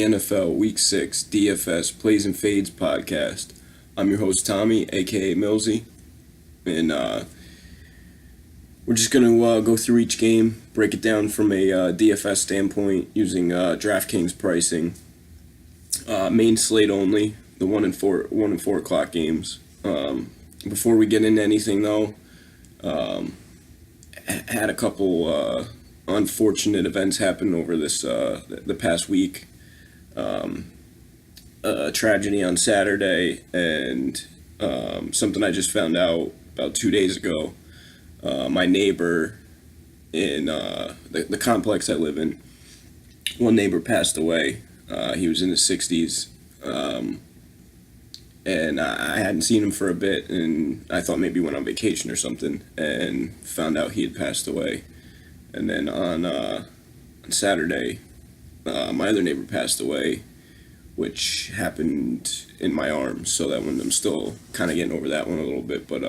NFL Week 6 DFS Plays and Fades podcast. I'm your host Tommy, aka Millsy, and we're just going to go through each game, break it down from a DFS standpoint using Draftkings pricing. Main slate only, the 1 and 4 o'clock games. Before we get into anything though, had a couple unfortunate events happen over this the past week. A tragedy on Saturday, and something I just found out about 2 days ago. My neighbor in the complex I live in, one neighbor passed away. He was in his 60s, and I hadn't seen him for a bit, and I thought maybe he went on vacation or something, and found out he had passed away. And then on Saturday, my other neighbor passed away, which happened in my arms. So that one, I'm still kind of getting over that one a little bit. But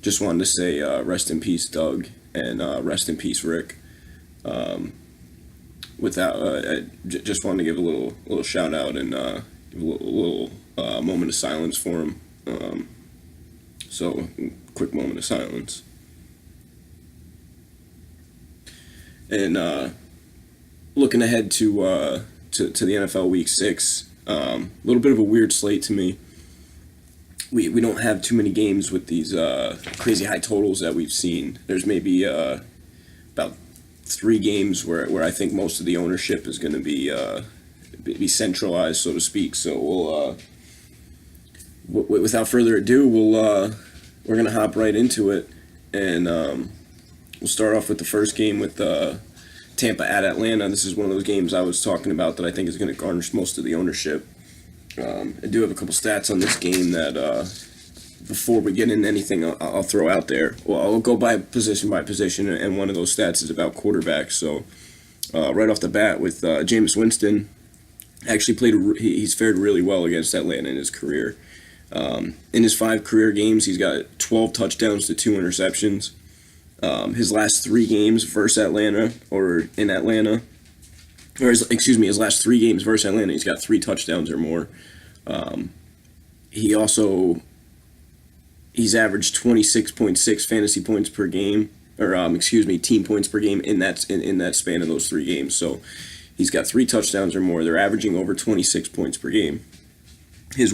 just wanted to say rest in peace, Doug, and rest in peace, Rick. I just wanted to give a little shout out and give a little moment of silence for him. So quick moment of silence. And looking ahead to the NFL Week 6, a little bit of a weird slate to me. We don't have too many games with these crazy high totals that we've seen. There's maybe about 3 games where I think most of the ownership is going to be centralized, so to speak. So without further ado, we're going to hop right into it, and we'll start off with the first game with Tampa at Atlanta. This is one of those games I was talking about that I think is going to garnish most of the ownership. I do have a couple stats on this game that before we get into anything, I'll throw out there. Well, I'll go by position, and one of those stats is about quarterbacks. So right off the bat with Jameis Winston, actually he's fared really well against Atlanta in his career. In his 5 career games, he's got 12 touchdowns to 2 interceptions. His last 3 games versus Atlanta, his last 3 games versus Atlanta, he's got 3 touchdowns or more. He's averaged 26.6 fantasy points per game, team points per game in that span of those 3 games. So he's got 3 touchdowns or more. They're averaging over 26 points per game. He's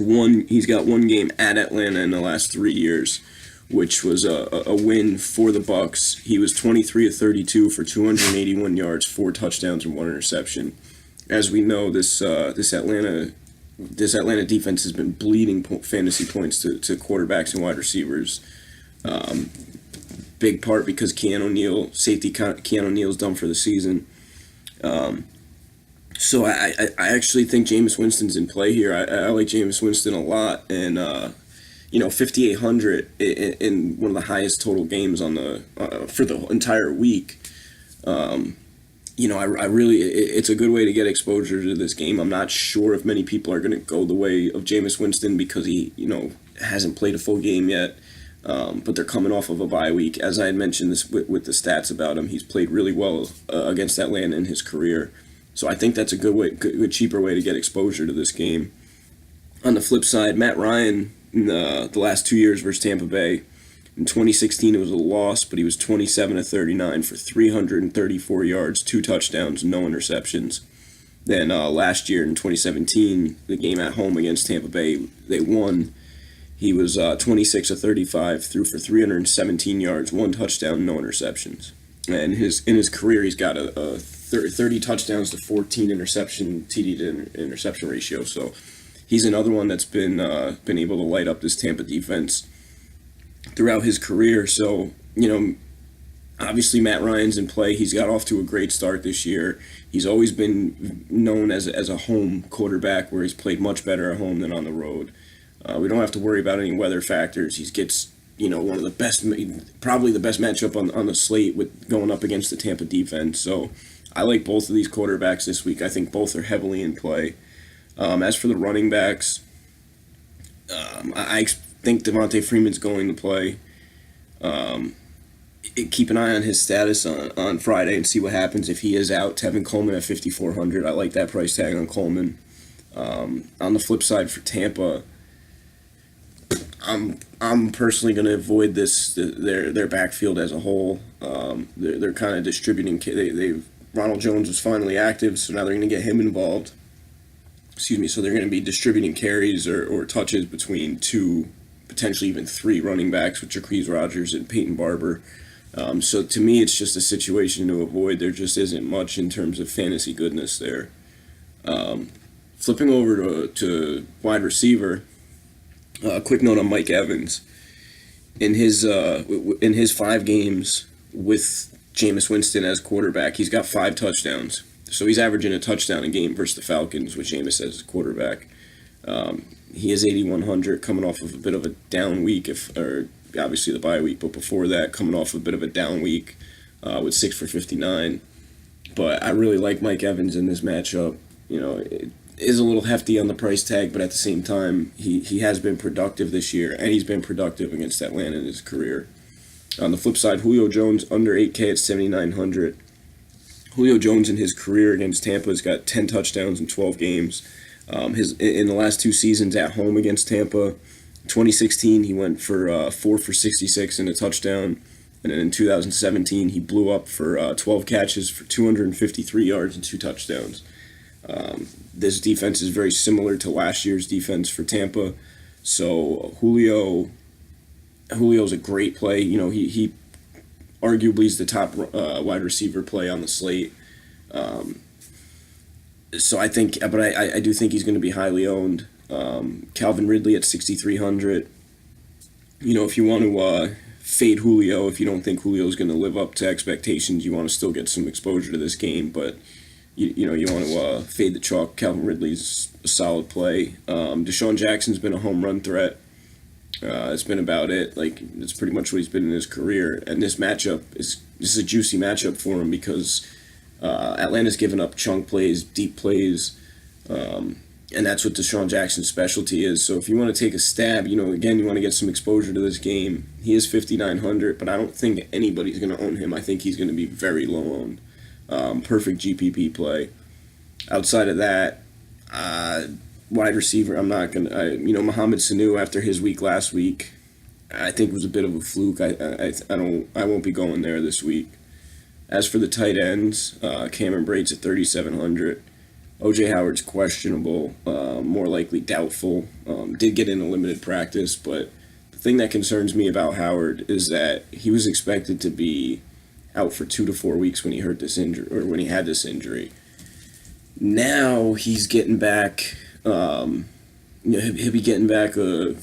got 1 game at Atlanta in the last 3 years, which was a win for the Bucs. He was 23 of 32 for 281 yards, 4 touchdowns, and 1 interception. As we know, this Atlanta defense has been bleeding fantasy points to quarterbacks and wide receivers. Big part because safety Keanu Neal's done for the season. So I actually think Jameis Winston's in play here. I like Jameis Winston a lot, and 5,800 in one of the highest total games on for the entire week. It's a good way to get exposure to this game. I'm not sure if many people are going to go the way of Jameis Winston because he, hasn't played a full game yet. But they're coming off of a bye week. As I had mentioned this with the stats about him, he's played really well against Atlanta in his career. So I think that's a good cheaper way to get exposure to this game. On the flip side, Matt Ryan, in the last 2 years versus Tampa Bay. In 2016, it was a loss, but he was 27 of 39 for 334 yards, 2 touchdowns, no interceptions. Then last year in 2017, the game at home against Tampa Bay, they won. He was 26 of 35, threw for 317 yards, 1 touchdown, no interceptions. And in his career, he's got a 30 touchdowns to 14 interception TD to interception ratio. So he's another one that's been able to light up this Tampa defense throughout his career. So, obviously Matt Ryan's in play. He's got off to a great start this year. He's always been known as a home quarterback, where he's played much better at home than on the road. We don't have to worry about any weather factors. He gets, one of the best, probably the best matchup on the slate with going up against the Tampa defense. So I like both of these quarterbacks this week. I think both are heavily in play. As for the running backs, I think Devontae Freeman's going to play. keep an eye on his status on Friday and see what happens if he is out. Tevin Coleman at 5,400. I like that price tag on Coleman. On the flip side for Tampa, I'm personally going to avoid their backfield as a whole. They're kind of distributing. Ronald Jones was finally active, so now they're going to get him involved. Excuse me. So they're going to be distributing carries or touches between two, potentially even three running backs with Jacquizz Rodgers and Peyton Barber. So to me, it's just a situation to avoid. There just isn't much in terms of fantasy goodness there. Flipping over to wide receiver, a quick note on Mike Evans. In his 5 games with Jameis Winston as quarterback, he's got 5 touchdowns. So he's averaging a touchdown a game versus the Falcons with Jameis as quarterback. He is 8,100, coming off of a bit of a down week, or obviously the bye week, but before that, coming off a bit of a down week with 6 for 59. But I really like Mike Evans in this matchup. It is a little hefty on the price tag, but at the same time, he has been productive this year, and he's been productive against Atlanta in his career. On the flip side, Julio Jones under 8K at 7,900. Julio Jones in his career against Tampa has got 10 touchdowns in 12 games. In the last 2 seasons at home against Tampa, 2016 he went for 4 for 66 and a touchdown, and then in 2017 he blew up for 12 catches for 253 yards and 2 touchdowns. This defense is very similar to last year's defense for Tampa, so Julio's a great play. He arguably is the top wide receiver play on the slate. So I think, but I do think he's going to be highly owned. Calvin Ridley at 6,300. If you want to fade Julio, if you don't think Julio is going to live up to expectations, you want to still get some exposure to this game, but you want to fade the chalk. Calvin Ridley's a solid play. Deshaun Jackson's been a home run threat. It's been about it. It's pretty much what he's been in his career. And this is a juicy matchup for him because Atlanta's given up chunk plays, deep plays, and that's what Deshaun Jackson's specialty is. So if you want to take a stab, again, you want to get some exposure to this game. He is 5,900, but I don't think anybody's going to own him. I think he's going to be very low owned. Perfect GPP play. Outside of that, wide receiver, I'm not going to, Mohamed Sanu after his week last week, I think was a bit of a fluke. I won't be going there this week. As for the tight ends, Cameron Brate's at 3,700. OJ Howard's questionable, more likely doubtful. Did get in a limited practice, but the thing that concerns me about Howard is that he was expected to be out for 2 to 4 weeks when he hurt this injury, or when he had this injury. Now he's getting back. He'll be getting back a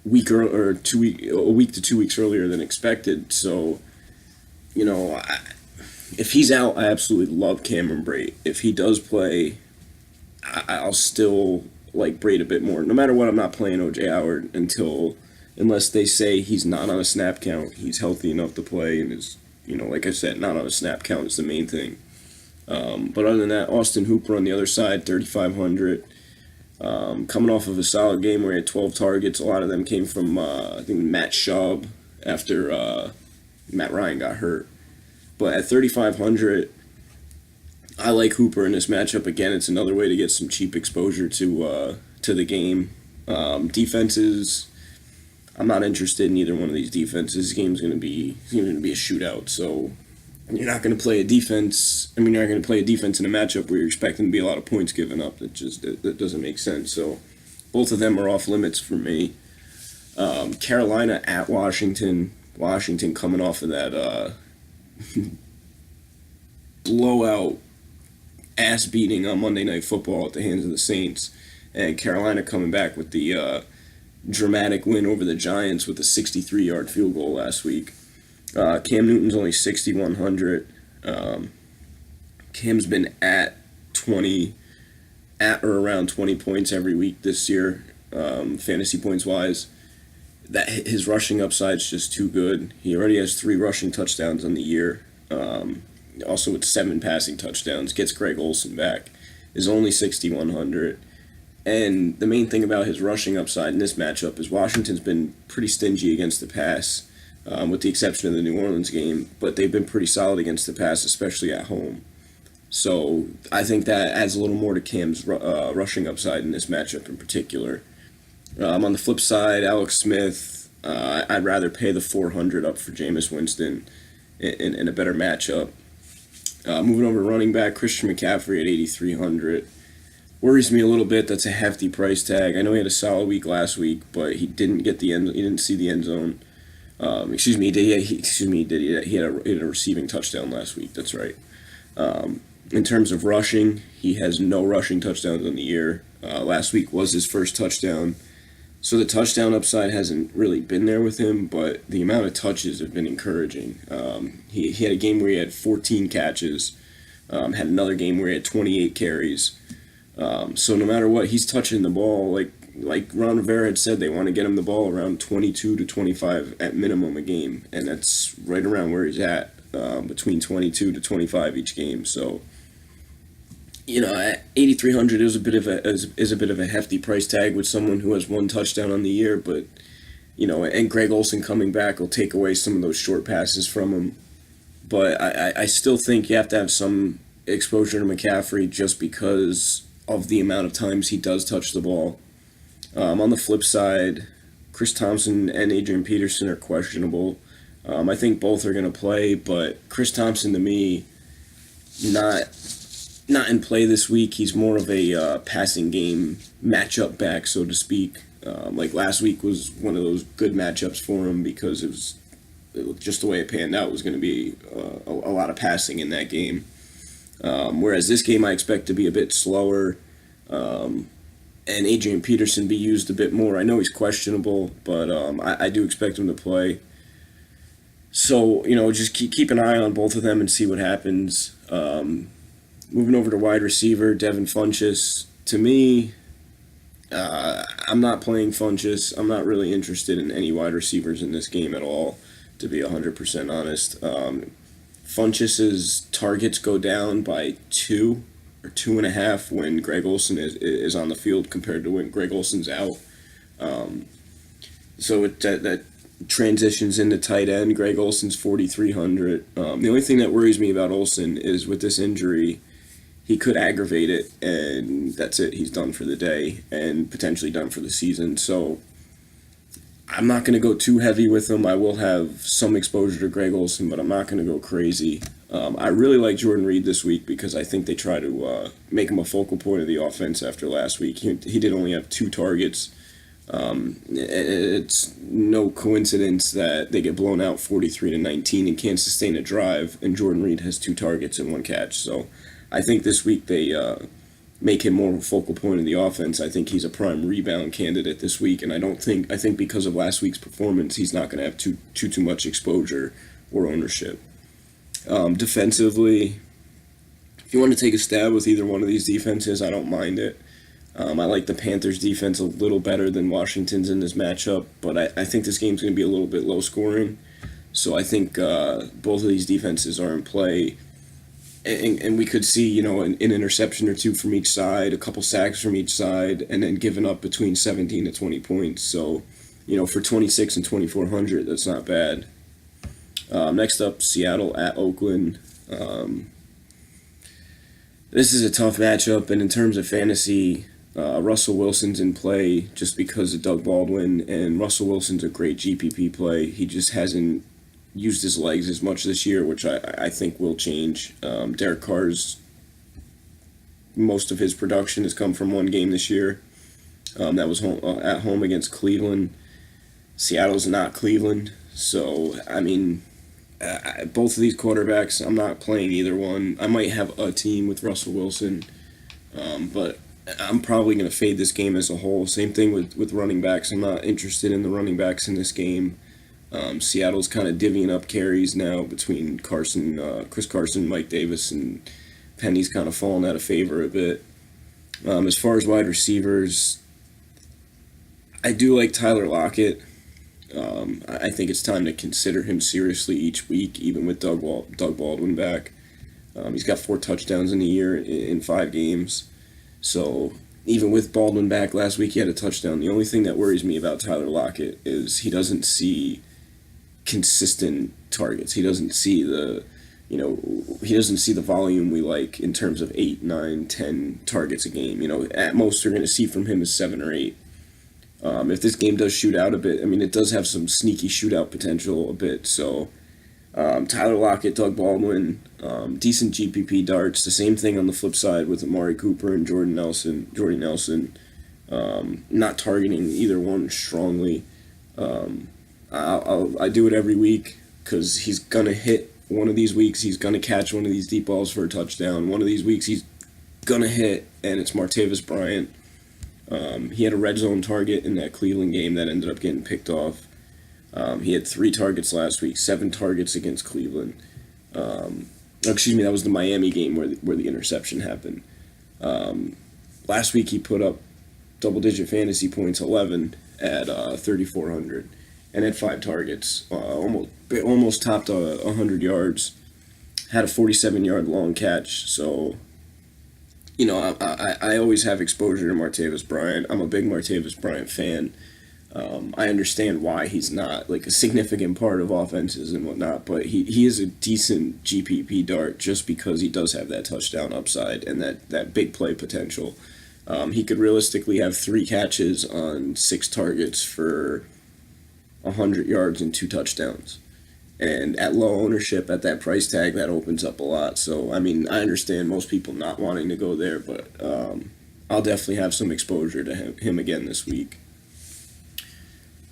week or a week to 2 weeks earlier than expected. So, if he's out, I absolutely love Cameron Brate. If he does play, I'll still like Brate a bit more. No matter what, I'm not playing OJ Howard unless they say he's not on a snap count, he's healthy enough to play, and is, like I said, not on a snap count is the main thing. But other than that, Austin Hooper on the other side, 3,500. Coming off of a solid game where he had 12 targets. A lot of them came from, I think, Matt Schaub after Matt Ryan got hurt. But at 3,500, I like Hooper in this matchup. Again, it's another way to get some cheap exposure to the game. Defenses, I'm not interested in either one of these defenses. This game's going to be a shootout. So you're not going to play a defense. You're not going to play a defense in a matchup where you're expecting to be a lot of points given up. That doesn't make sense. So both of them are off limits for me. Carolina at Washington. Washington coming off of that blowout ass beating on Monday Night Football at the hands of the Saints, and Carolina coming back with the dramatic win over the Giants with a 63-yard field goal last week. Cam Newton's only 6,100. Cam's been at or around 20 points every week this year, fantasy points wise. That his rushing upside's just too good. He already has 3 rushing touchdowns on the year. Also with 7 passing touchdowns, gets Greg Olsen back, is only 6,100. And the main thing about his rushing upside in this matchup is Washington's been pretty stingy against the pass. with the exception of the New Orleans game. But they've been pretty solid against the pass, especially at home. So I think that adds a little more to Cam's rushing upside in this matchup in particular. On the flip side, Alex Smith, I'd rather pay the 400 up for Jameis Winston in a better matchup. Moving over to running back, Christian McCaffrey at 8,300. Worries me a little bit. That's a hefty price tag. I know he had a solid week last week, but he didn't get the end. He didn't see the end zone. He did. He had a receiving touchdown last week. That's right. In terms of rushing, he has no rushing touchdowns on the year. Last week was his first touchdown. So the touchdown upside hasn't really been there with him, but the amount of touches have been encouraging. He had a game where he had 14 catches, had another game where he had 28 carries. So no matter what, he's touching the ball. Like Ron Rivera had said, they want to get him the ball around 22 to 25 at minimum a game, and that's right around where he's at, between 22 to 25 each game. So, at 8,300 is a bit of a hefty price tag with someone who has one touchdown on the year, but and Greg Olsen coming back will take away some of those short passes from him. But I still think you have to have some exposure to McCaffrey just because of the amount of times he does touch the ball. On the flip side, Chris Thompson and Adrian Peterson are questionable. I think both are going to play, but Chris Thompson, to me, not in play this week. He's more of a passing game matchup back, so to speak. Like last week was one of those good matchups for him because it was just the way it panned out was going to be a lot of passing in that game. Whereas this game I expect to be a bit slower, and Adrian Peterson be used a bit more. I know he's questionable, but I do expect him to play. So, just keep an eye on both of them and see what happens. Moving over to wide receiver, Devin Funchess. To me, I'm not playing Funchess. I'm not really interested in any wide receivers in this game at all, to be 100% honest. Funchess's targets go down by 2 or 2.5 when Greg Olsen is on the field compared to when Greg Olsen's out. So that transitions into tight end. Greg Olsen's 4,300. The only thing that worries me about Olsen is with this injury, he could aggravate it, and that's it. He's done for the day and potentially done for the season. So I'm not going to go too heavy with him. I will have some exposure to Greg Olsen, but I'm not going to go crazy. I really like Jordan Reed this week because I think they try to make him a focal point of the offense after last week. He did only have 2 targets. It's no coincidence that they get blown out 43-19 and can't sustain a drive, and Jordan Reed has 2 targets and 1 catch. So I think this week they make him more of a focal point of the offense. I think he's a prime rebound candidate this week, and I think because of last week's performance, he's not going to have too much exposure or ownership. Defensively, if you want to take a stab with either one of these defenses, I don't mind it. I like the Panthers' defense a little better than Washington's in this matchup, but I think this game's going to be a little bit low scoring. So I think both of these defenses are in play. And we could see, an interception or 2 from each side, a couple sacks from each side, and then giving up between 17 to 20 points. So, for 26 and 2,400, that's not bad. Next up, Seattle at Oakland. This is a tough matchup, and in terms of fantasy, Russell Wilson's in play just because of Doug Baldwin, and Russell Wilson's a great GPP play. He just hasn't used his legs as much this year, which I think will change. Derek Carr's, most of his production has come from one game this year. That was at home against Cleveland. Seattle's not Cleveland, so, both of these quarterbacks, I'm not playing either one. I might have a team with Russell Wilson, but I'm probably going to fade this game as a whole. Same thing with running backs. I'm not interested in the running backs in this game. Seattle's kind of divvying up carries now between Chris Carson, Mike Davis, and Penny's kind of fallen out of favor a bit. As far as wide receivers, I do like Tyler Lockett. I think it's time to consider him seriously each week, even with Doug Baldwin back. He's got 4 touchdowns in a year in 5 games. So even with Baldwin back last week, he had a touchdown. The only thing that worries me about Tyler Lockett is he doesn't see consistent targets. He doesn't see the he doesn't see the volume we like in terms of 8, 9, 10 targets a game. At most you're going to see from him is 7 or 8. If this game does shoot out a bit, I mean, it does have some sneaky shootout potential a bit. So Tyler Lockett, Doug Baldwin, decent GPP darts. The same thing on the flip side with Amari Cooper and Jordy Nelson. Not targeting either one strongly. I do it every week because he's going to hit one of these weeks. He's going to catch one of these deep balls for a touchdown. One of these weeks he's going to hit, and it's Martavis Bryant. He had a red zone target in that Cleveland game that ended up getting picked off. He had 3 targets last week, 7 targets against Cleveland. That was the Miami game where the interception happened. Last week he put up double-digit fantasy points, 11 at 3,400, and had 5 targets. Almost topped 100 yards. Had a 47-yard long catch. So, I always have exposure to Martavis Bryant. I'm a big Martavis Bryant fan. I understand why he's not like a significant part of offenses and whatnot, but he is a decent GPP dart just because he does have that touchdown upside and that big play potential. He could realistically have 3 catches on 6 targets for 100 yards and 2 touchdowns. And at low ownership, at that price tag, that opens up a lot. So, I mean, I understand most people not wanting to go there, but I'll definitely have some exposure to him again this week.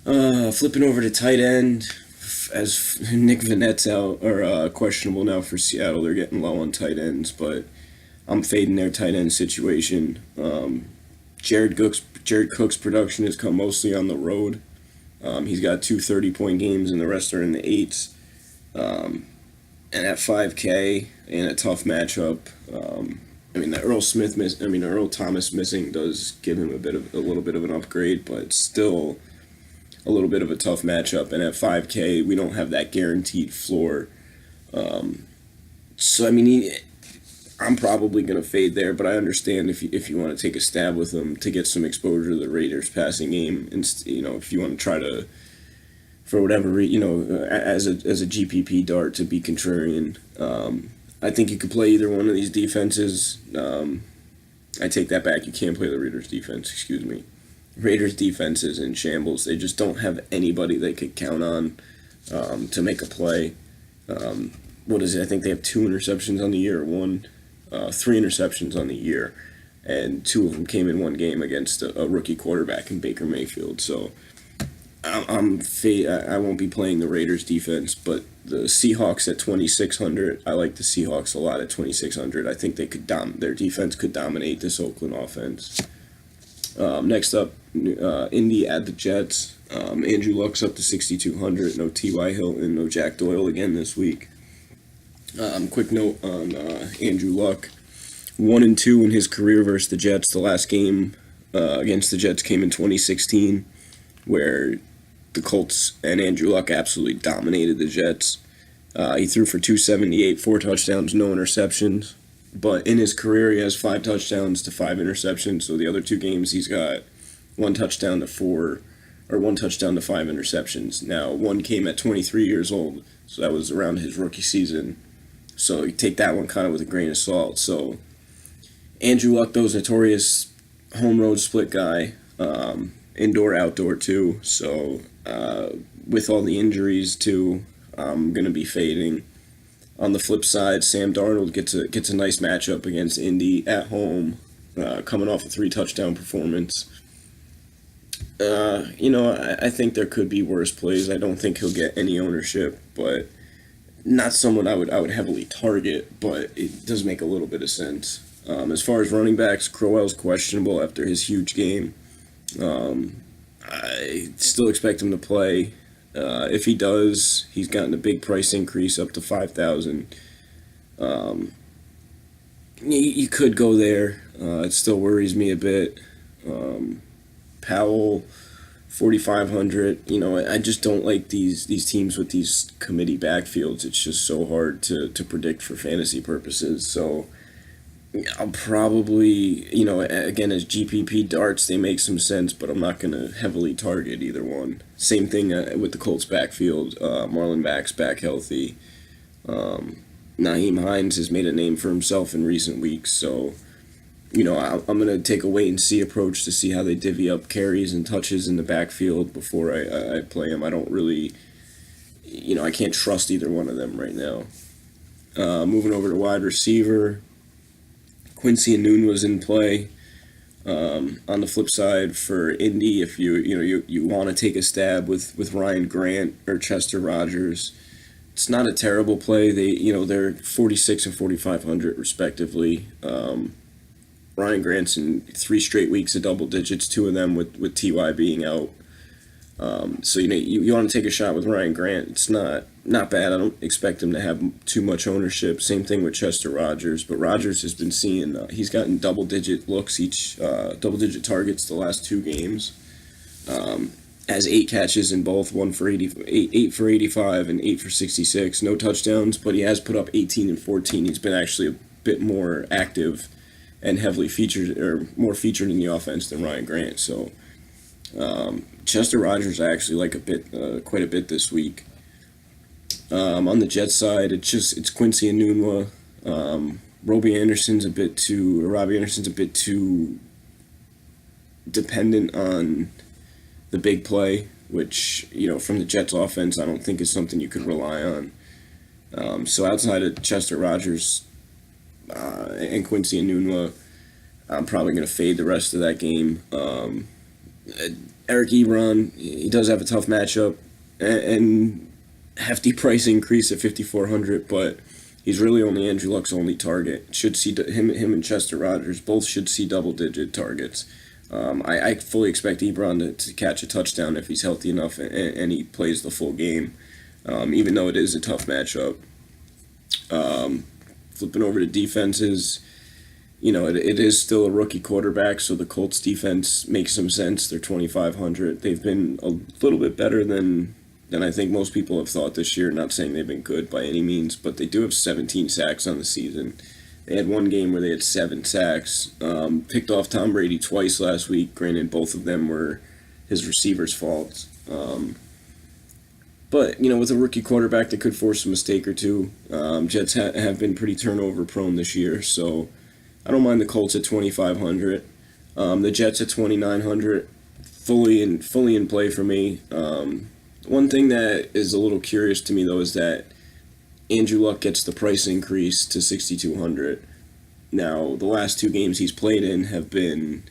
Flipping over to tight end, as Nick Vanette's out or questionable now for Seattle. They're getting low on tight ends, but I'm fading their tight end situation. Jared Cook's production has come mostly on the road. He's got 2 30-point games, and the rest are in the 8s. And at 5K in a tough matchup, the Earl Thomas missing does give him a little bit of an upgrade, but still a little bit of a tough matchup. And at 5K, we don't have that guaranteed floor. I'm probably going to fade there, but I understand if you want to take a stab with them to get some exposure to the Raiders passing game, and if you want to try to, for whatever as a GPP dart to be contrarian. I think you could play either one of these defenses. I take that back. You can't play the Raiders defense. Excuse me. Raiders defense is in shambles. They just don't have anybody they could count on to make a play. What is it? I think they have 2 interceptions on the year. 3 interceptions on the year, and 2 of them came in one game against a rookie quarterback in Baker Mayfield. So I won't be playing the Raiders defense, but the Seahawks at 2,600. I like the Seahawks a lot at 2,600. I think their defense could dominate this Oakland offense. Next up, Indy at the Jets. Andrew Luck's up to 6,200. No T.Y. Hilton, no Jack Doyle again this week. Quick note on Andrew Luck. 1-2 in his career versus the Jets. The last game against the Jets came in 2016, where the Colts and Andrew Luck absolutely dominated the Jets. He threw for 278, 4 touchdowns, no interceptions. But in his career, he has 5 touchdowns to 5 interceptions. So the other 2 games, he's got 1 touchdown to 5 interceptions. Now, one came at 23 years old, so that was around his rookie season. So you take that one kind of with a grain of salt. So Andrew Luck, those notorious home road split guy, indoor, outdoor too. So with all the injuries too, I'm going to be fading. On the flip side, Sam Darnold gets a nice matchup against Indy at home, coming off a 3-touchdown performance. I think there could be worse plays. I don't think he'll get any ownership, but not someone I would heavily target, but it does make a little bit of sense. As far as running backs, Crowell's questionable after his huge game. I still expect him to play. If he does, he's gotten a big price increase up to 5,000. You could go there. It still worries me a bit. Powell, 4,500. I just don't like these teams with these committee backfields. It's just so hard to predict for fantasy purposes. So I'll probably, again, as GPP darts, they make some sense, but I'm not going to heavily target either one. Same thing with the Colts backfield. Marlon Mack's back healthy. Naheem Hines has made a name for himself in recent weeks, so I'm going to take a wait and see approach to see how they divvy up carries and touches in the backfield before I play them. I don't really, I can't trust either one of them right now. Moving over to wide receiver, Quincy Enunwa was in play. On the flip side, for Indy, if you want to take a stab with Ryan Grant or Chester Rogers, it's not a terrible play. They're 46 and 4,500 respectively. Ryan Grant's in 3 straight weeks of double digits, 2 of them with Ty being out. So you want to take a shot with Ryan Grant. It's not bad. I don't expect him to have too much ownership. Same thing with Chester Rogers, but Rogers has been seeing he's gotten double digit looks double digit targets the last 2 games. Has 8 catches in both, 1 for 8 for 85 and 8 for 66. No touchdowns, but he has put up 18 and 14. He's been actually a bit more active and heavily featured, or more featured in the offense than Ryan Grant. So Chester Rogers I actually like quite a bit this week. On the Jets side, it's Quincy Enunwa. Robbie Anderson's a bit too dependent on the big play, which from the Jets offense I don't think is something you could rely on. So outside of Chester Rogers and Quincy Enunwa, I'm probably going to fade the rest of that game. Eric Ebron, he does have a tough matchup and hefty price increase at 5,400, but he's really only Andrew Luck's only target. Should see him and Chester Rogers both should see double-digit targets. I fully expect Ebron to catch a touchdown if he's healthy enough and he plays the full game, even though it is a tough matchup. Flipping over to defenses, it is still a rookie quarterback, so the Colts defense makes some sense. They're 2,500. They've been a little bit better than I think most people have thought this year. Not saying they've been good by any means, but they do have 17 sacks on the season. They had one game where they had 7 sacks. Picked off Tom Brady twice last week. Granted, both of them were his receivers' faults. But, with a rookie quarterback, they could force a mistake or two. Jets have been pretty turnover prone this year, so I don't mind the Colts at 2,500. The Jets at 2,900, fully in play for me. One thing that is a little curious to me, though, is that Andrew Luck gets the price increase to 6,200. Now, the last 2 games he's played in have been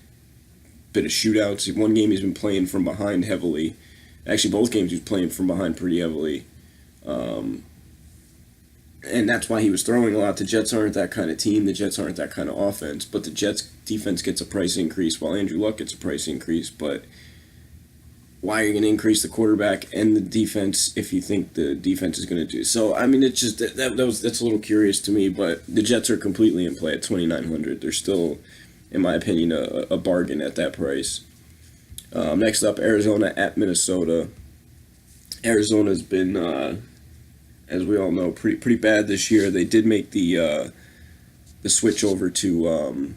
a bit of shootouts. One game he's been playing from behind heavily. Actually, both games he was playing from behind pretty heavily. And that's why he was throwing a lot. The Jets aren't that kind of team. The Jets aren't that kind of offense. But the Jets defense gets a price increase while Andrew Luck gets a price increase. But why are you going to increase the quarterback and the defense if you think the defense is going to do? So, I mean, it's just that's a little curious to me. But the Jets are completely in play at 2,900. They're still, in my opinion, a bargain at that price. Next up, Arizona at Minnesota. Arizona's been, as we all know, pretty bad this year. They did make the switch over to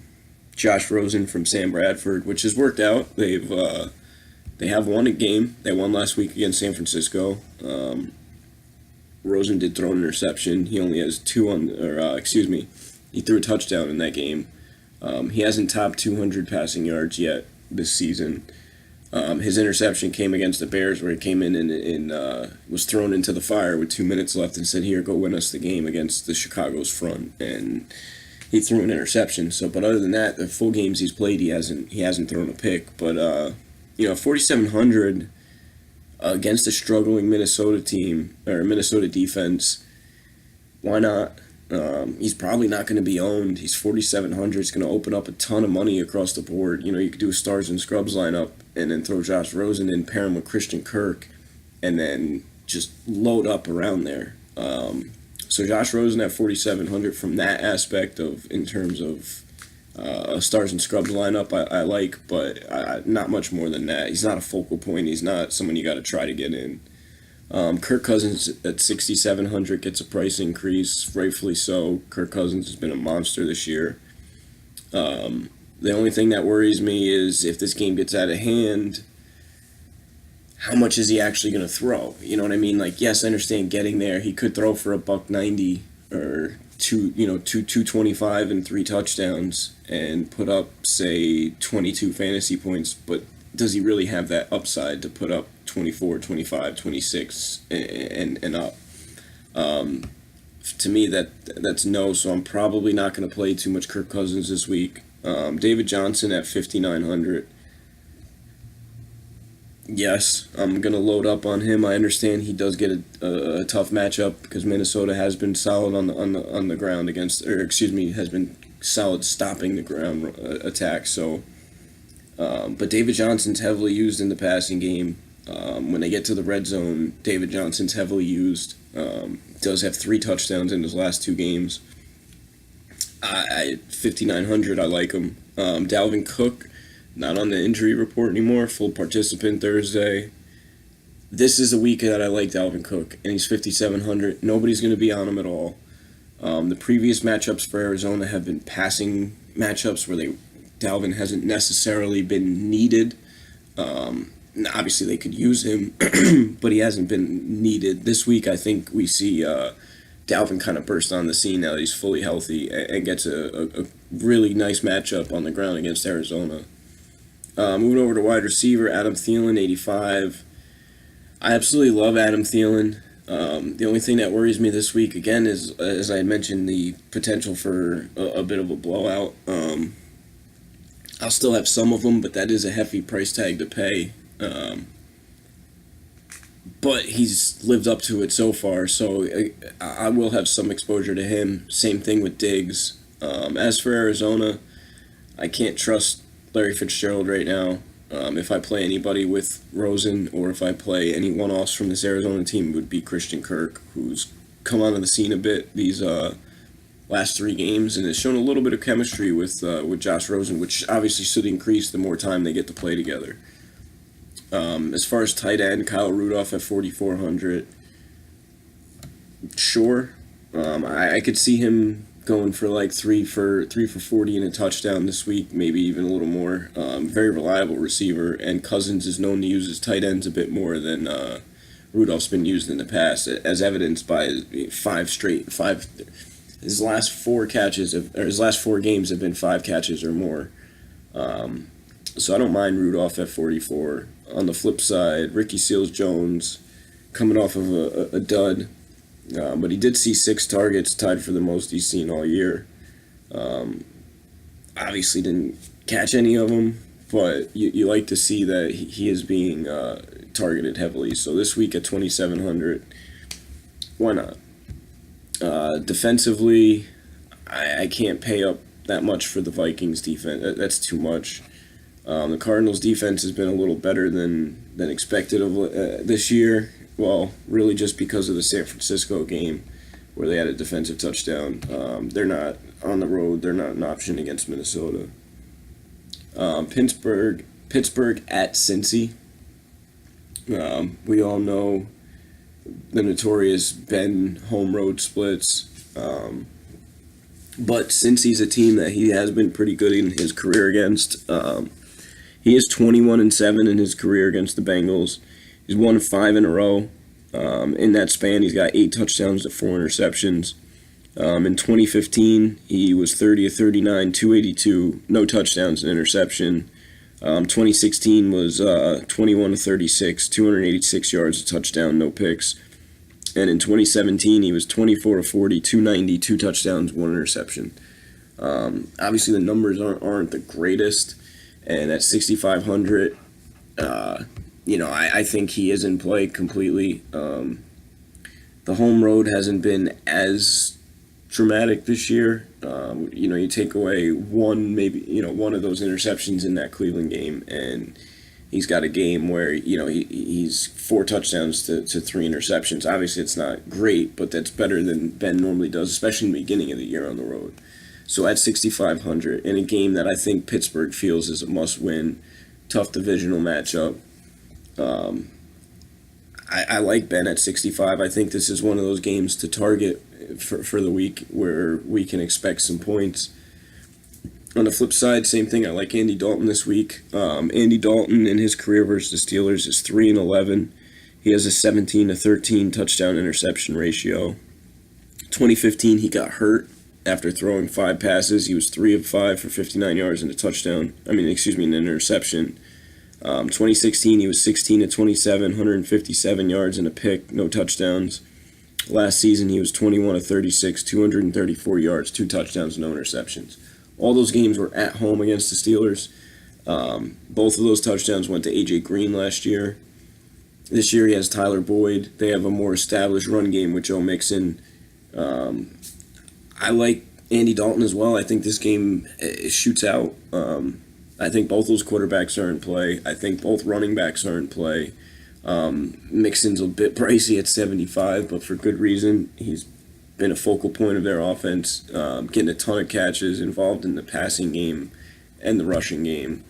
Josh Rosen from Sam Bradford, which has worked out. They have won a game. They won last week against San Francisco. Rosen did throw an interception. He only has he threw a touchdown in that game. He hasn't topped 200 passing yards yet this season. His interception came against the Bears, where he came in and was thrown into the fire with 2 minutes left and said, "Here, go win us the game," against the Chicago's front, and he threw an interception. So, but other than that, the full games he's played, he hasn't thrown a pick. But 4,700 against a struggling Minnesota team or Minnesota defense, why not? He's probably not going to be owned. He's 4,700. It's going to open up a ton of money across the board. You could do a stars and scrubs lineup and then throw Josh Rosen in, pair him with Christian Kirk, and then just load up around there. So Josh Rosen at 4,700 from that aspect in terms of a stars and scrubs lineup I like, but not much more than that. He's not a focal point. He's not someone you got to try to get in. Kirk Cousins at 6,700 gets a price increase, rightfully so. Kirk Cousins has been a monster this year. The only thing that worries me is if this game gets out of hand, how much is he actually going to throw? You know what I mean? Like, yes, I understand getting there. He could throw for a buck 90 or two 225 and 3 touchdowns and put up, say, 22 fantasy points. But does he really have that upside to put up 24, 25, 26 and up? To me, that's no. So I'm probably not going to play too much Kirk Cousins this week. David Johnson at 5,900. Yes, I'm gonna load up on him. I understand he does get a tough matchup because Minnesota has been solid on the ground against, or excuse me, has been solid stopping the ground attack. So, but David Johnson's heavily used in the passing game. When they get to the red zone, David Johnson's heavily used. Does have 3 touchdowns in his last 2 games. At 5,900, I like him. Dalvin Cook, not on the injury report anymore, full participant Thursday. This is a week that I like Dalvin Cook, and he's 5,700. Nobody's going to be on him at all. The previous matchups for Arizona have been passing matchups where Dalvin hasn't necessarily been needed. Obviously, they could use him, but he hasn't been needed. This week, I think we see Dalvin kind of burst on the scene now that he's fully healthy and gets a really nice matchup on the ground against Arizona. Moving over to wide receiver, Adam Thielen, 85. I absolutely love Adam Thielen. The only thing that worries me this week, again, is, as I had mentioned, the potential for a bit of a blowout. I'll still have some of them, but that is a hefty price tag to pay. But he's lived up to it so far, so I will have some exposure to him. Same thing with Diggs. As for Arizona, I can't trust Larry Fitzgerald right now. If I play anybody with Rosen or if I play any one-offs from this Arizona team, it would be Christian Kirk, who's come onto the scene a bit these last 3 games and has shown a little bit of chemistry with Josh Rosen, which obviously should increase the more time they get to play together. As far as tight end, Kyle Rudolph at 4,400. Sure, I could see him going for like 3 for 40 and a touchdown this week, maybe even a little more. Very reliable receiver, and Cousins is known to use his tight ends a bit more than Rudolph's been used in the past, as evidenced by his last 4 games have been 5 catches or more. So I don't mind Rudolph at 44. On the flip side, Ricky Seals-Jones coming off of a dud. But he did see 6 targets, tied for the most he's seen all year. Obviously didn't catch any of them, but you like to see that he is being targeted heavily. So this week at 2,700, why not? Defensively, I can't pay up that much for the Vikings defense. That's too much. The Cardinals defense has been a little better than expected this year. Well, really just because of the San Francisco game where they had a defensive touchdown. They're not on the road. They're not an option against Minnesota. Pittsburgh at Cincy. We all know the notorious Ben home road splits. But Cincy's a team that he has been pretty good in his career against. He is 21-7 in his career against the Bengals. He's won 5 in a row. In that span, he's got 8 touchdowns to 4 interceptions. In 2015, he was 30 of 39, 282, no touchdowns, an interception. 2016 was 21 of 36, 286 yards, a touchdown, no picks. And in 2017, he was 24 of 40, 290, 2 touchdowns, 1 interception. Obviously, the numbers aren't the greatest. And at 6,500, I think he is in play completely. The home road hasn't been as dramatic this year. You take away one of those interceptions in that Cleveland game, and he's got a game where, he's 4 touchdowns to 3 interceptions. Obviously, it's not great, but that's better than Ben normally does, especially in the beginning of the year on the road. So at 6,500, in a game that I think Pittsburgh feels is a must-win, tough divisional matchup, I like Ben at 65. I think this is one of those games to target for the week where we can expect some points. On the flip side, same thing. I like Andy Dalton this week. Andy Dalton in his career versus the Steelers is 3-11. He has a 17-13 touchdown interception ratio. 2015, he got hurt after throwing 5 passes. He was 3 of 5 for 59 yards and a touchdown. An interception. 2016, he was 16-27, 157 yards and a pick, no touchdowns. Last season, he was 21-36, 234 yards, 2 touchdowns, no interceptions. All those games were at home against the Steelers. Both of those touchdowns went to A.J. Green last year. This year, he has Tyler Boyd. They have a more established run game with Joe Mixon. I like Andy Dalton as well. I think this game shoots out. I think both those quarterbacks are in play. I think both running backs are in play. Mixon's a bit pricey at 75, but for good reason. He's been a focal point of their offense, getting a ton of catches, involved in the passing game and the rushing game.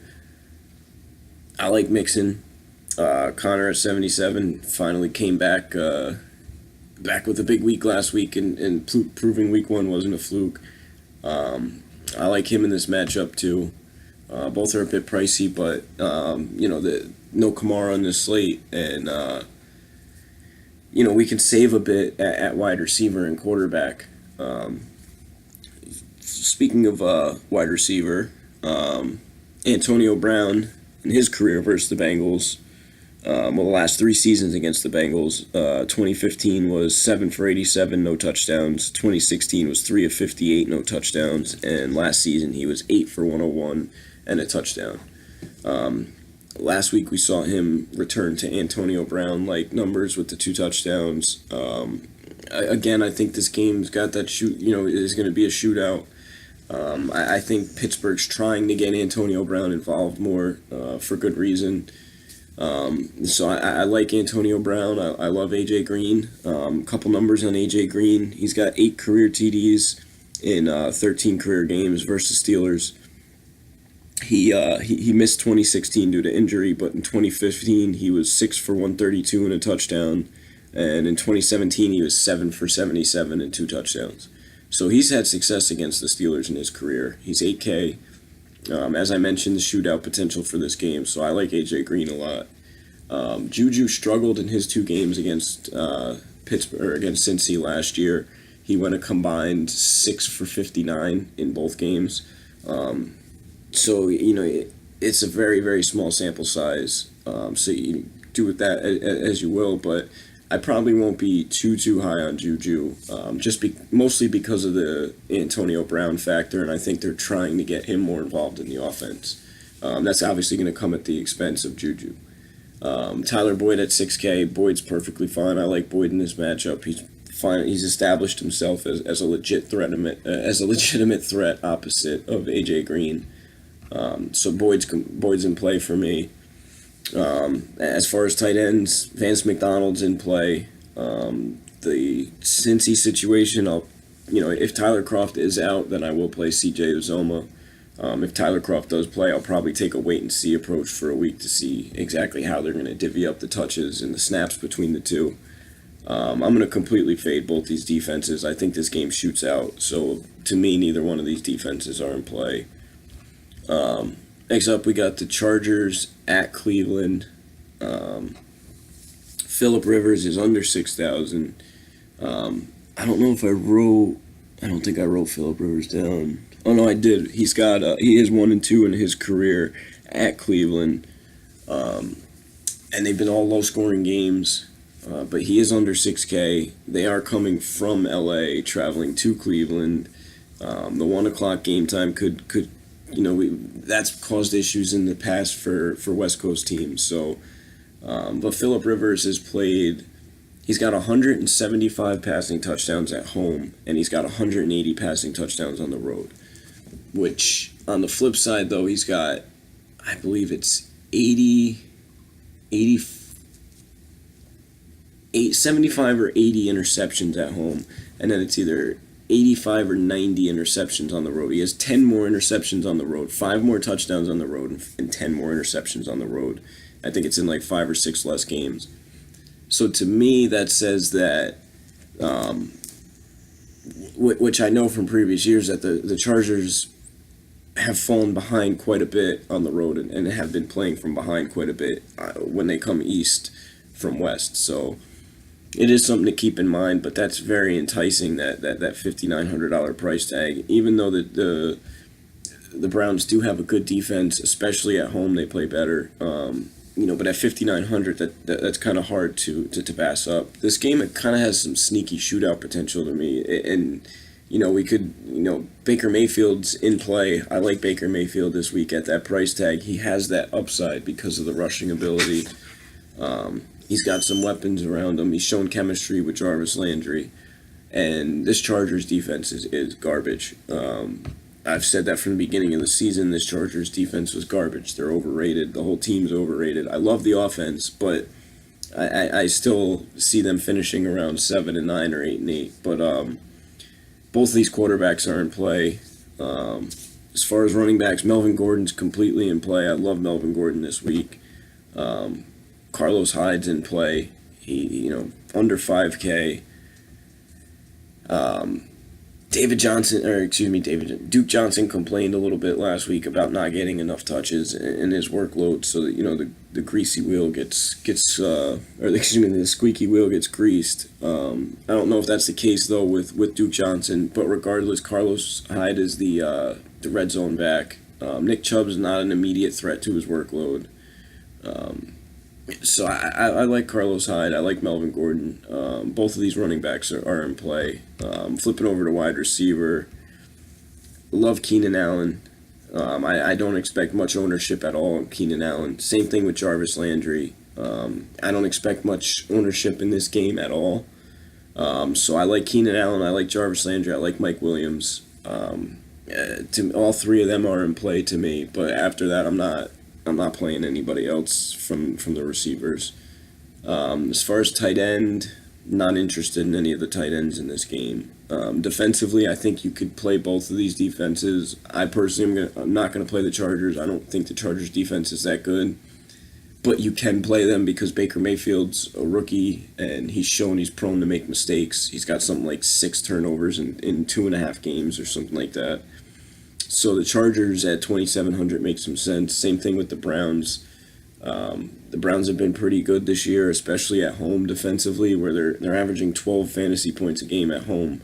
I like Mixon. Connor at 77 finally came back with a big week last week and proving week 1 wasn't a fluke. I like him in this matchup too. Both are a bit pricey, but no Kamara on this slate, and we can save a bit at wide receiver and quarterback. Speaking of wide receiver, Antonio Brown in his career versus the Bengals, the last 3 seasons against the Bengals, 2015 was 7 for 87, no touchdowns. 2016 was 3 of 58, no touchdowns. And last season he was 8 for 101 and a touchdown. Last week we saw him return to Antonio Brown-like numbers with the 2 touchdowns. Again, I think this game's got that is going to be a shootout. I think Pittsburgh's trying to get Antonio Brown involved more for good reason. So I like Antonio Brown. I love A.J. Green. Couple numbers on A.J. Green. He's got 8 career TDs in 13 career games versus Steelers. He missed 2016 due to injury, but in 2015 he was 6 for 132 and a touchdown, and in 2017 he was 7 for 77 and 2 touchdowns. So he's had success against the Steelers in his career. He's 8K. As I mentioned, the shootout potential for this game, so I like A.J. Green a lot. Juju struggled in his 2 games against Pittsburgh against Cincy last year. He went a combined 6 for 59 in both games. So it's a very, very small sample size. So you do with that as you will, but I probably won't be too high on Juju, mostly because of the Antonio Brown factor, and I think they're trying to get him more involved in the offense. That's obviously going to come at the expense of Juju. Tyler Boyd at 6K. Boyd's perfectly fine. I like Boyd in this matchup. He's fine. He's established himself as a legitimate threat opposite of A.J. Green. So Boyd's in play for me. As far as tight ends, Vance McDonald's in play. The Cincy situation, if Tyler Kroft is out, then I will play C.J. Uzomah. If Tyler Kroft does play, I'll probably take a wait-and-see approach for a week to see exactly how they're going to divvy up the touches and the snaps between the two. I'm going to completely fade both these defenses. I think this game shoots out, so to me, neither one of these defenses are in play. Next up, we got the Chargers at Cleveland. Phillip Rivers is under 6,000. I don't know if I don't think I wrote Phillip Rivers down. Oh no, I did. He is 1-2 in his career at Cleveland, and they've been all low-scoring games. But he is under 6K. They are coming from LA, traveling to Cleveland. The 1 o'clock game time could that's caused issues in the past for West Coast teams. So, but Phillip Rivers has played. He's got 175 passing touchdowns at home, and he's got 180 passing touchdowns on the road. Which, on the flip side, though, he's got, I believe it's 75 or 80 interceptions at home, and then it's either 85 or 90 interceptions on the road. He has 10 more interceptions on the road, 5 more touchdowns on the road, and 10 more interceptions on the road. I think it's in like 5 or 6 less games. So to me, that says that, which I know from previous years, that the Chargers have fallen behind quite a bit on the road and have been playing from behind quite a bit when they come east from west. So it is something to keep in mind, but that's very enticing, that $5,900 price tag. Even though the Browns do have a good defense, especially at home, they play better. But at 5,900, that's kind of hard to pass up. This game, it kind of has some sneaky shootout potential to me, and Baker Mayfield's in play. I like Baker Mayfield this week at that price tag. He has that upside because of the rushing ability. He's got some weapons around him. He's shown chemistry with Jarvis Landry, and this Chargers defense is garbage. I've said that from the beginning of the season. This Chargers defense was garbage. They're overrated. The whole team's overrated. I love the offense, but I still see them finishing around 7-9 or 8-8. But both of these quarterbacks are in play. As far as running backs, Melvin Gordon's completely in play. I love Melvin Gordon this week. Carlos Hyde's in play. He, under 5K. Duke Johnson complained a little bit last week about not getting enough touches in his workload, so that the greasy wheel the squeaky wheel gets greased. I don't know if that's the case though with Duke Johnson, but regardless, Carlos Hyde is the red zone back. Nick Chubb's not an immediate threat to his workload. So I like Carlos Hyde. I like Melvin Gordon. Both of these running backs are in play. Flipping over to wide receiver. Love Keenan Allen. I don't expect much ownership at all in Keenan Allen. Same thing with Jarvis Landry. I don't expect much ownership in this game at all. So I like Keenan Allen. I like Jarvis Landry. I like Mike Williams. All three of them are in play to me. But after that, I'm not playing anybody else from the receivers. As far as tight end, not interested in any of the tight ends in this game. Defensively, I think you could play both of these defenses. I personally I'm not going to play the Chargers. I don't think the Chargers defense is that good. But you can play them because Baker Mayfield's a rookie, and he's shown he's prone to make mistakes. He's got something like 6 turnovers in 2.5 games or something like that. So the Chargers at 2,700 makes some sense. Same thing with the Browns. The Browns have been pretty good this year, especially at home defensively, where they're averaging 12 fantasy points a game at home.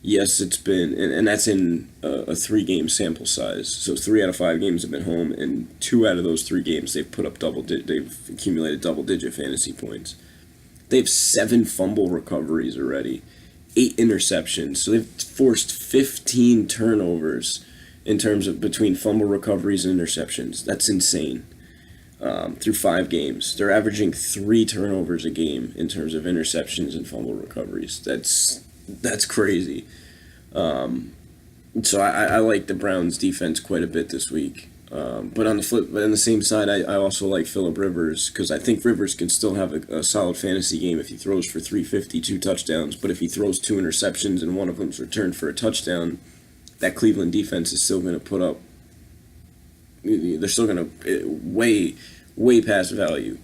Yes, it's been, and that's in a 3-game sample size. So 3 out of 5 games have been home, and 2 out of those 3 games they've put up they've accumulated double-digit fantasy points. They have 7 fumble recoveries already. 8 interceptions, so they've forced 15 turnovers in terms of between fumble recoveries and interceptions. That's insane. Through 5 games, they're averaging 3 turnovers a game in terms of interceptions and fumble recoveries. That's crazy. So I like the Browns defense quite a bit this week. But on the same side, I also like Phillip Rivers, because I think Rivers can still have a solid fantasy game if he throws for 350, 2 touchdowns. But if he throws 2 interceptions and one of them's returned for a touchdown, that Cleveland defense is still going to put up. They're still going to way past value.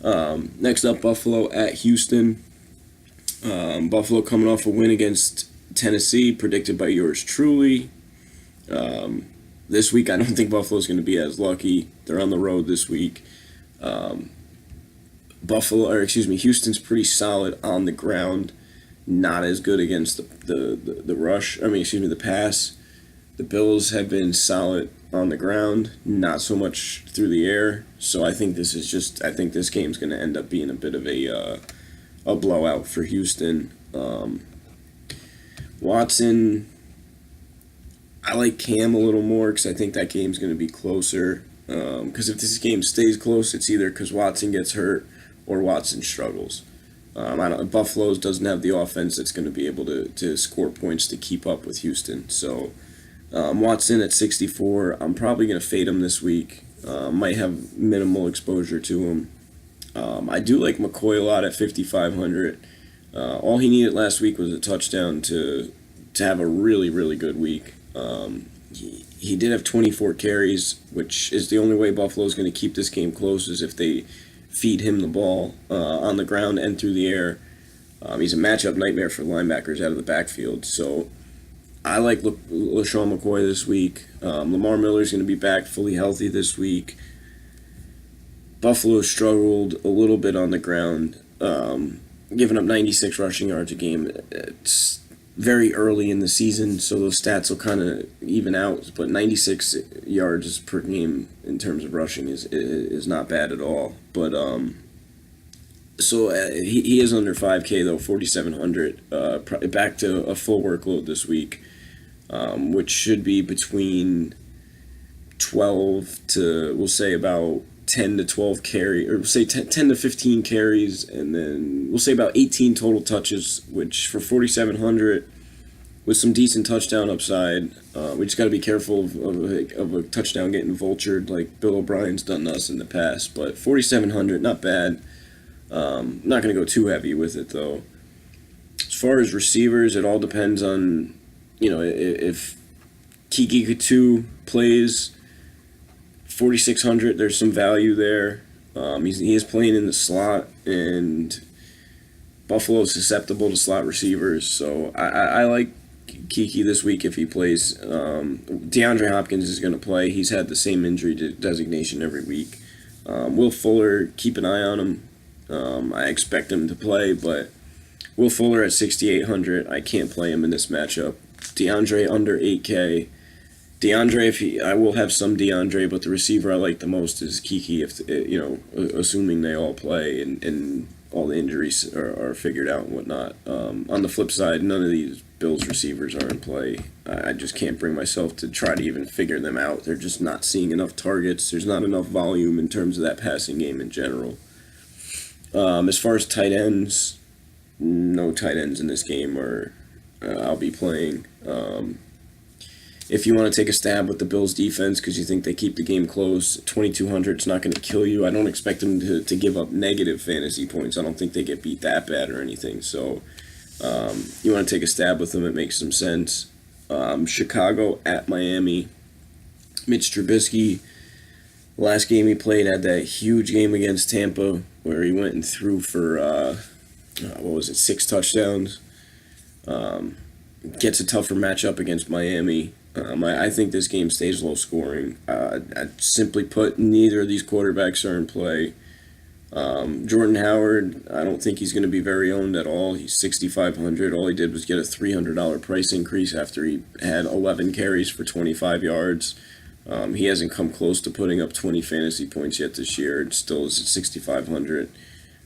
Next up, Buffalo at Houston. Buffalo coming off a win against Tennessee, predicted by yours truly. This week, I don't think Buffalo's going to be as lucky. They're on the road this week. Houston's pretty solid on the ground. Not as good against the rush. The pass. The Bills have been solid on the ground, not so much through the air. So I think this game's going to end up being a bit of a blowout for Houston. Watson, I like Cam a little more because I think that game's going to be closer. Because if this game stays close, it's either because Watson gets hurt or Watson struggles. Buffalo doesn't have the offense that's going to be able to score points to keep up with Houston. So Watson at 64, I'm probably going to fade him this week. Might have minimal exposure to him. I do like McCoy a lot at 5,500. All he needed last week was a touchdown to have a really, really good week. He did have 24 carries, which is the only way Buffalo's going to keep this game close, is if they feed him the ball on the ground and through the air. He's a matchup nightmare for linebackers out of the backfield. So I like LaShawn McCoy this week. Lamar Miller's going to be back fully healthy this week. Buffalo struggled a little bit on the ground, giving up 96 rushing yards a game. It's very early in the season, so those stats will kind of even out. But 96 yards per game in terms of rushing is not bad at all. But he is under 5K though, 4,700. Back to a full workload this week, which should be between 12 to, we'll say, about 10 to 12 carry, or say 10 to 15 carries, and then we'll say about 18 total touches, which for 4,700 with some decent touchdown upside. We just got to be careful of a touchdown getting vultured like Bill O'Brien's done to us in the past. But 4,700, not bad. Not going to go too heavy with it though. As far as receivers, it all depends on, if Kiki Katu plays. 4,600, there's some value there. He is playing in the slot, and Buffalo's susceptible to slot receivers, so I like Kiki this week if he plays. DeAndre Hopkins is going to play. He's had the same injury designation every week. Will Fuller, keep an eye on him. I expect him to play, but Will Fuller at 6,800, I can't play him in this matchup. DeAndre under 8K. DeAndre, I will have some DeAndre, but the receiver I like the most is Kiki. Assuming they all play and all the injuries are figured out and whatnot. On the flip side, none of these Bills receivers are in play. I just can't bring myself to try to even figure them out. They're just not seeing enough targets. There's not enough volume in terms of that passing game in general. As far as tight ends, no tight ends in this game, or I'll be playing. If you want to take a stab with the Bills' defense because you think they keep the game close, 2,200 is not going to kill you. I don't expect them to give up negative fantasy points. I don't think they get beat that bad or anything. So you want to take a stab with them, it makes some sense. Chicago at Miami. Mitch Trubisky, last game he played, had that huge game against Tampa where he went and threw for, 6 touchdowns. Gets a tougher matchup against Miami. I think this game stays low scoring. Simply put, neither of these quarterbacks are in play. Jordan Howard, I don't think he's going to be very owned at all. He's 6,500. All he did was get a $300 price increase after he had 11 carries for 25 yards. He hasn't come close to putting up 20 fantasy points yet this year. It still is at 6,500.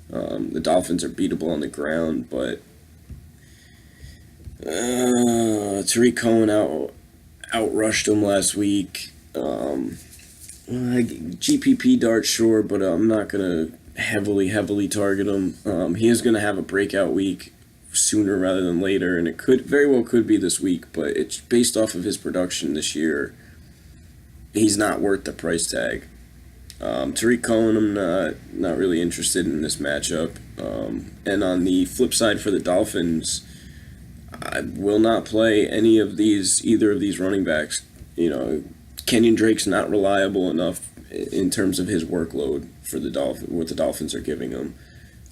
The Dolphins are beatable on the ground, but Tariq Cohen outrushed him last week. GPP dart, sure, but I'm not going to heavily target him. He is going to have a breakout week sooner rather than later, and it very well could be this week, but it's based off of his production this year. He's not worth the price tag. Tariq Cohen, I'm not really interested in this matchup. And on the flip side for the Dolphins, I will not play either of these running backs. Kenyon Drake's not reliable enough in terms of his workload for what the Dolphins are giving him.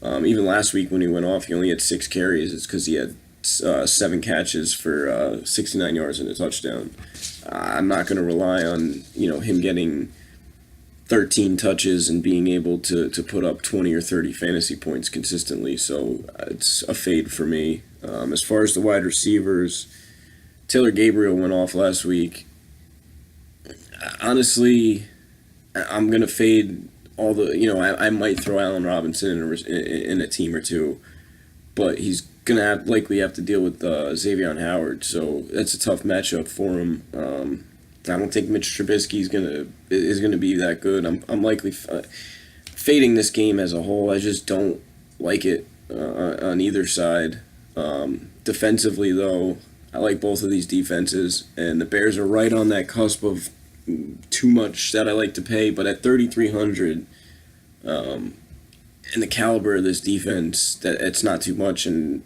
Even last week when he went off, he only had 6 carries. It's because he had 7 catches for 69 yards and a touchdown. I'm not going to rely on him getting 13 touches and being able to put up 20 or 30 fantasy points consistently. So it's a fade for me. As far as the wide receivers, Taylor Gabriel went off last week. Honestly, I'm going to fade all the, I might throw Allen Robinson in a team or two, but he's going to likely have to deal with Xavier Howard, so that's a tough matchup for him. I don't think Mitch Trubisky is gonna be that good. I'm likely fading this game as a whole. I just don't like it on either side. Defensively, though, I like both of these defenses, and the Bears are right on that cusp of too much that I like to pay. But at 3,300, and the caliber of this defense, that it's not too much, and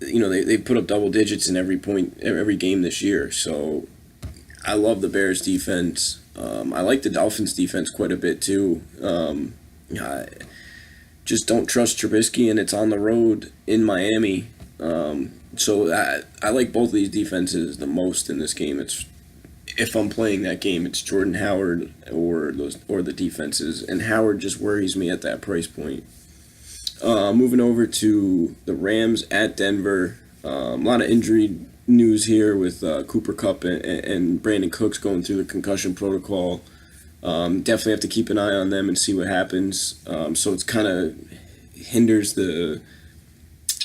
they put up double digits in every game this year. So I love the Bears defense. I like the Dolphins defense quite a bit too. I just don't trust Trubisky, and it's on the road in Miami. So I like both of these defenses the most in this game. It's if I'm playing that game, it's Jordan Howard or the defenses, and Howard just worries me at that price point. Moving over to the Rams at Denver. A lot of injury news here with Cooper Kupp and Brandon Cooks going through the concussion protocol. Definitely have to keep an eye on them and see what happens. So it's kind of hinders the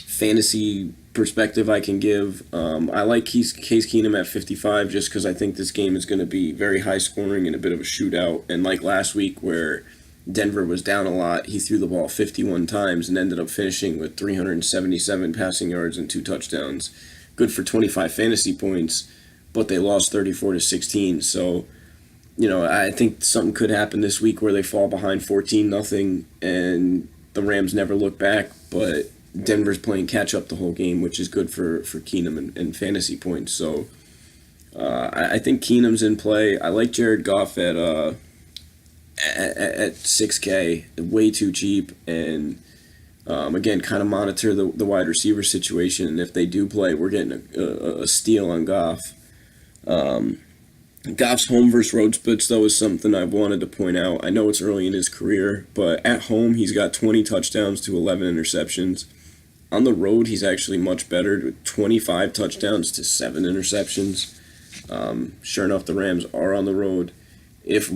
fantasy perspective I can give. I like Case Keenum at 55 just because I think this game is going to be very high scoring and a bit of a shootout. And like last week where Denver was down a lot, he threw the ball 51 times and ended up finishing with 377 passing yards and 2 touchdowns. Good for 25 fantasy points, but they lost 34-16. So, I think something could happen this week where they fall behind 14-0 and the Rams never look back, but Denver's playing catch up the whole game, which is good for Keenum and fantasy points. So I think Keenum's in play. I like Jared Goff at 6K, way too cheap, and again, kind of monitor the wide receiver situation. And if they do play, we're getting a steal on Goff. Goff's home versus road splits, though, is something I've wanted to point out. I know it's early in his career, but at home, he's got 20 touchdowns to 11 interceptions. On the road, he's actually much better, with 25 touchdowns to 7 interceptions. Sure enough, the Rams are on the road. If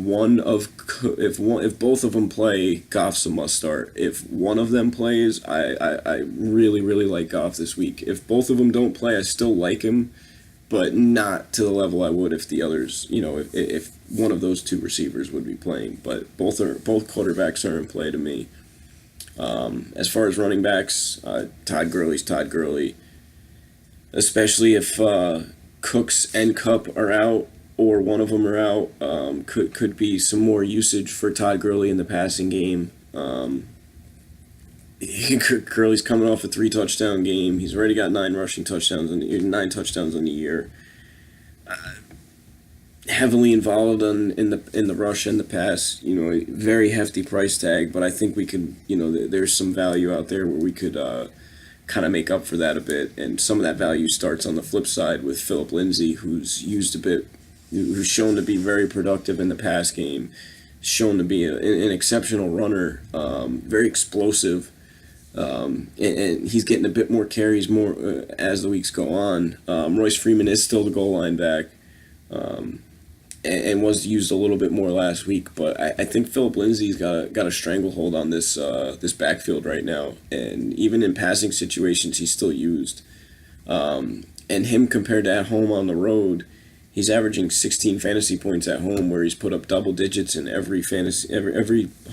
both of them play, Goff's a must start. If one of them plays, I really, really like Goff this week. If both of them don't play, I still like him, but not to the level I would if the others, if one of those two receivers would be playing. But both quarterbacks are in play to me. As far as running backs, Todd Gurley's Todd Gurley, especially if Cooks and Kupp are out or one of them are out. Could be some more usage for Todd Gurley in the passing game. Gurley's coming off a 3-touchdown game. He's already got 9 touchdowns on the year. Heavily involved in the rush and the pass. Very hefty price tag, but I think we could. There's some value out there where we could kind of make up for that a bit, and some of that value starts on the flip side with Phillip Lindsay, who's shown to be very productive in the pass game, shown to be an exceptional runner, very explosive. And he's getting a bit more carries as the weeks go on. Royce Freeman is still the goal line back, and was used a little bit more last week. But I think Phillip Lindsay's got a stranglehold on this backfield right now, and even in passing situations, he's still used. And him compared to at home on the road, he's averaging 16 fantasy points at home, where he's put up double digits in every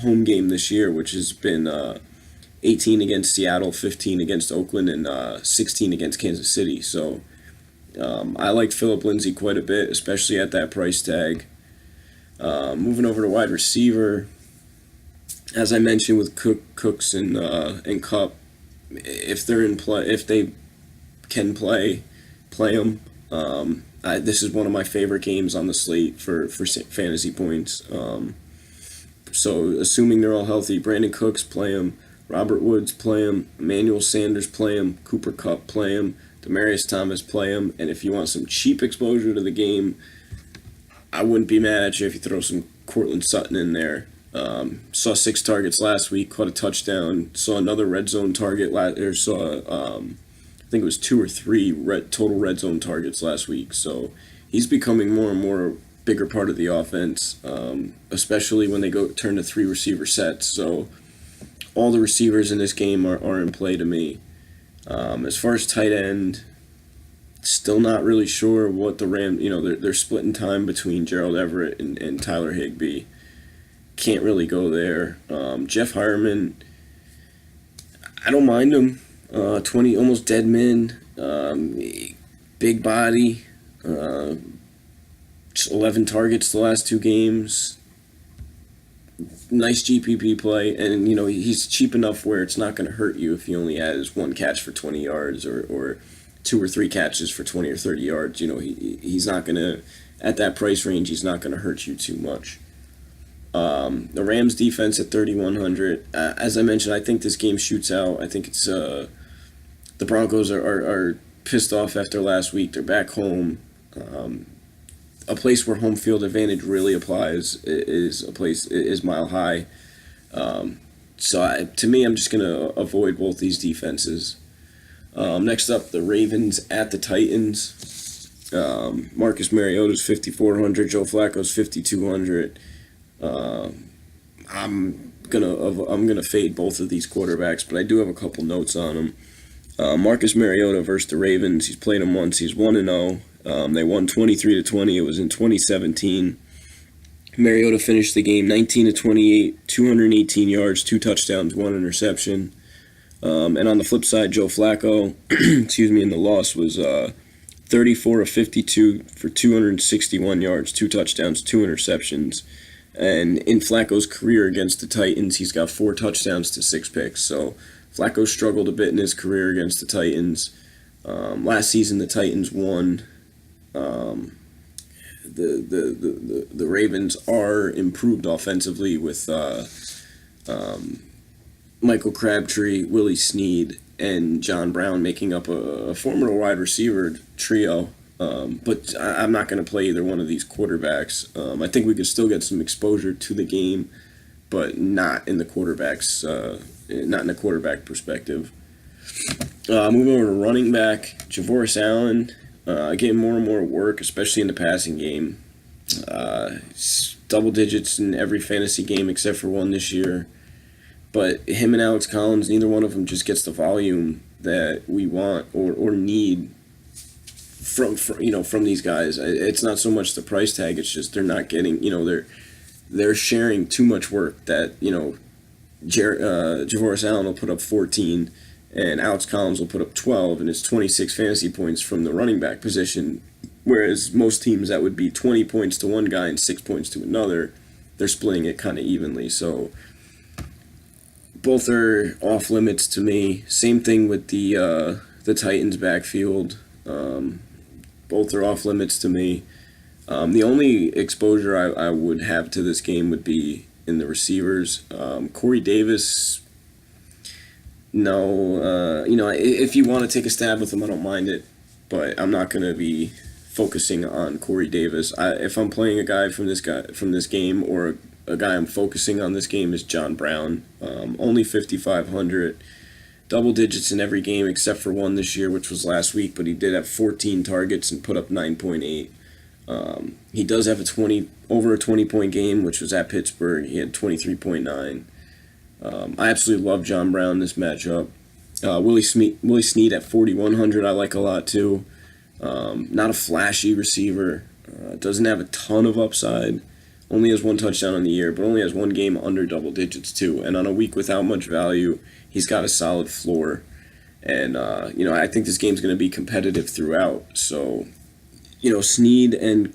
home game this year, which has been 18 against Seattle, 15 against Oakland, and 16 against Kansas City. So I like Phillip Lindsay quite a bit, especially at that price tag. Moving over to wide receiver, as I mentioned with Cooks and Kupp, if they're in play, if they can play them. This is one of my favorite games on the slate for fantasy points. So assuming they're all healthy, Brandon Cooks, play him. Robert Woods, play him. Emmanuel Sanders, play him. Cooper Kupp, play him. Demaryius Thomas, play him. And if you want some cheap exposure to the game, I wouldn't be mad at you if you throw some Courtland Sutton in there. Saw 6 targets last week, caught a touchdown. Saw another red zone target. I think it was 2 or 3 total red zone targets last week. So he's becoming more and more a bigger part of the offense, especially when they turn to 3 receiver sets. So all the receivers in this game are in play to me. As far as tight end, still not really sure what the Rams, they're splitting time between Gerald Everett and Tyler Higbee. Can't really go there. Jeff Hireman, I don't mind him. 20, almost dead min, big body, 11 targets the last 2 games. Nice GPP play, and he's cheap enough where it's not going to hurt you if he only has 1 catch for 20 yards or 2 or 3 catches for 20 or 30 yards. He's not going to, at that price range, he's not going to hurt you too much. The Rams defense at 3,100. As I mentioned, I think this game shoots out. I think it's the Broncos are pissed off after last week. They're back home. A place where home field advantage really applies is Mile High. To me, I'm just gonna avoid both these defenses. Next up, the Ravens at the Titans. Marcus Mariota's 5,400. Joe Flacco's 5,200. I'm gonna fade both of these quarterbacks, but I do have a couple notes on them. Marcus Mariota versus the Ravens. He's played them once. He's 1-0. They won 23-20. It was in 2017. Mariota finished the game 19-28, 218 yards, 2 touchdowns, 1 interception. And on the flip side, Joe Flacco, in the loss was 34 of 52 for 261 yards, 2 touchdowns, 2 interceptions. And in Flacco's career against the Titans, he's got 4 touchdowns to 6 picks. So Flacco struggled a bit in his career against the Titans. Last season, the Titans won. The Ravens are improved offensively with Michael Crabtree, Willie Snead, and John Brown making up a formidable wide receiver trio. But I'm not going to play either one of these quarterbacks. I think we could still get some exposure to the game, but not in the quarterback perspective. Moving over to running back, Javoris Allen, getting more and more work, especially in the passing game. Double digits in every fantasy game except for one this year. But him and Alex Collins, neither one of them just gets the volume that we want or need from these guys. It's not so much the price tag; it's just they're not getting. They're sharing too much work. That Javoris Allen will put up 14, and Alex Collins will put up 12, and it's 26 fantasy points from the running back position. Whereas most teams, that would be 20 points to one guy and 6 points to another. They're splitting it kind of evenly. So both are off limits to me. Same thing with the Titans backfield. Both are off limits to me. The only exposure I would have to this game would be in the receivers. Corey Davis, no. If you want to take a stab with him, I don't mind it. But I'm not going to be focusing on Corey Davis. If I'm playing a guy from this game, or a guy I'm focusing on this game, is John Brown. Only 5,500. Double digits in every game except for one this year, which was last week, but he did have 14 targets and put up 9.8. He does have over a 20-point game, which was at Pittsburgh. He had 23.9. I absolutely love John Brown this matchup. Willie Snead at 4,100 I like a lot too. Not a flashy receiver. Doesn't have a ton of upside. Only has 1 touchdown on the year, but only has 1 game under double digits too. And on a week without much value, he's got a solid floor. And I think this game's going to be competitive throughout. So, Snead and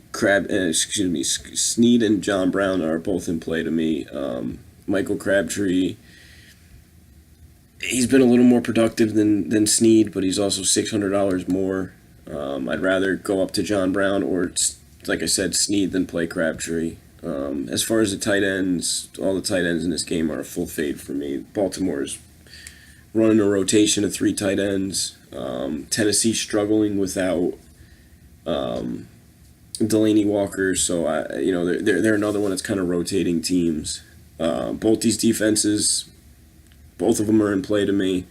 John Brown are both in play to me. Michael Crabtree, he's been a little more productive than Snead, but he's also $600 more. I'd rather go up to John Brown or, like I said, Snead than play Crabtree. As far as the tight ends, all the tight ends in this game are a full fade for me. Baltimore's running a rotation of 3 tight ends. Tennessee struggling without Delaney Walker, so they're another one that's kind of rotating teams. Both these defenses, both of them are in play to me.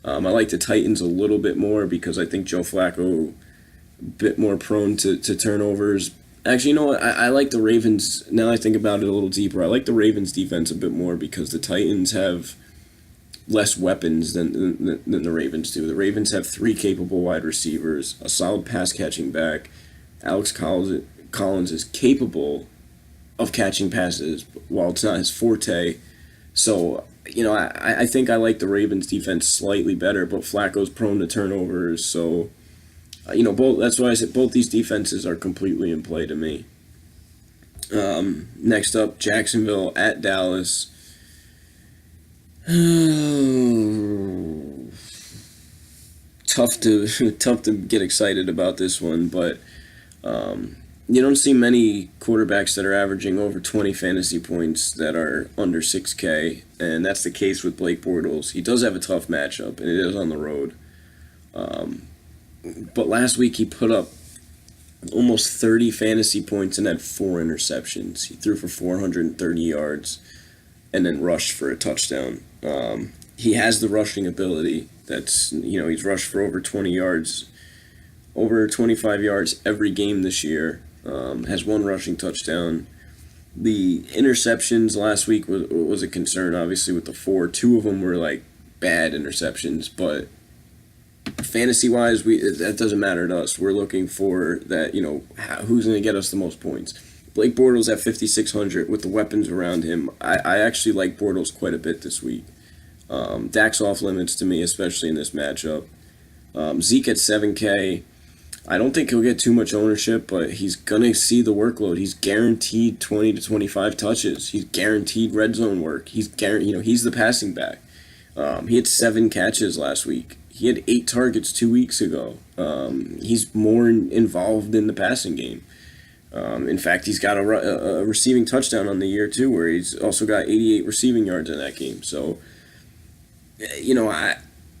I like the Titans a little bit more because I think Joe Flacco a bit more prone to turnovers. Actually, you know what? I like the Ravens. Now I think about it a little deeper. I like the Ravens defense a bit more because the Titans have less weapons than the Ravens do. The Ravens have 3 capable wide receivers, a solid pass-catching back. Alex Collins is capable of catching passes while it's not his forte. So, I think I like the Ravens defense slightly better, but Flacco's prone to turnovers. So, that's why I said both these defenses are completely in play to me. Next up, Jacksonville at Dallas. Tough to get excited about this one, but you don't see many quarterbacks that are averaging over 20 fantasy points that are under 6K, and that's the case with Blake Bortles. He does have a tough matchup, and it is on the road. But last week he put up almost 30 fantasy points and had 4 interceptions. He threw for 430 yards and then rushed for a touchdown. He has the rushing ability. He's rushed for over 20 yards, over 25 yards every game this year. Has 1 rushing touchdown. The interceptions last week was a concern, obviously, with the 4. 2 of them were like bad interceptions, but fantasy-wise, that doesn't matter to us. We're looking for that, who's going to get us the most points. Blake Bortles at 5,600 with the weapons around him. I actually like Bortles quite a bit this week. Dak's off limits to me, especially in this matchup. Zeke at 7K. I don't think he'll get too much ownership, but he's going to see the workload. He's guaranteed 20 to 25 touches. He's guaranteed red zone work. He's the passing back. He had 7 catches last week. He had 8 targets 2 weeks ago. He's more involved in the passing game. In fact, he's got a receiving touchdown on the year too, where he's also got 88 receiving yards in that game. So,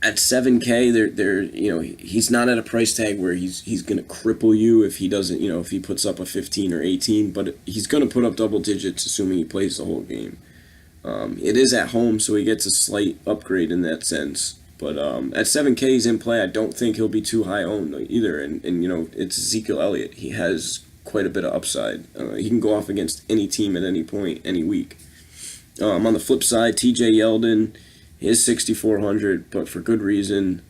at 7K, he's not at a price tag where he's going to cripple you if he doesn't, if he puts up a 15 or 18, but he's going to put up double digits assuming he plays the whole game. It is at home, so he gets a slight upgrade in that sense. But at 7K, he's in play. I don't think he'll be too high owned either. And it's Ezekiel Elliott. He has quite a bit of upside. He can go off against any team at any point, any week. On the flip side, TJ Yeldon is 6,400, but for good reason.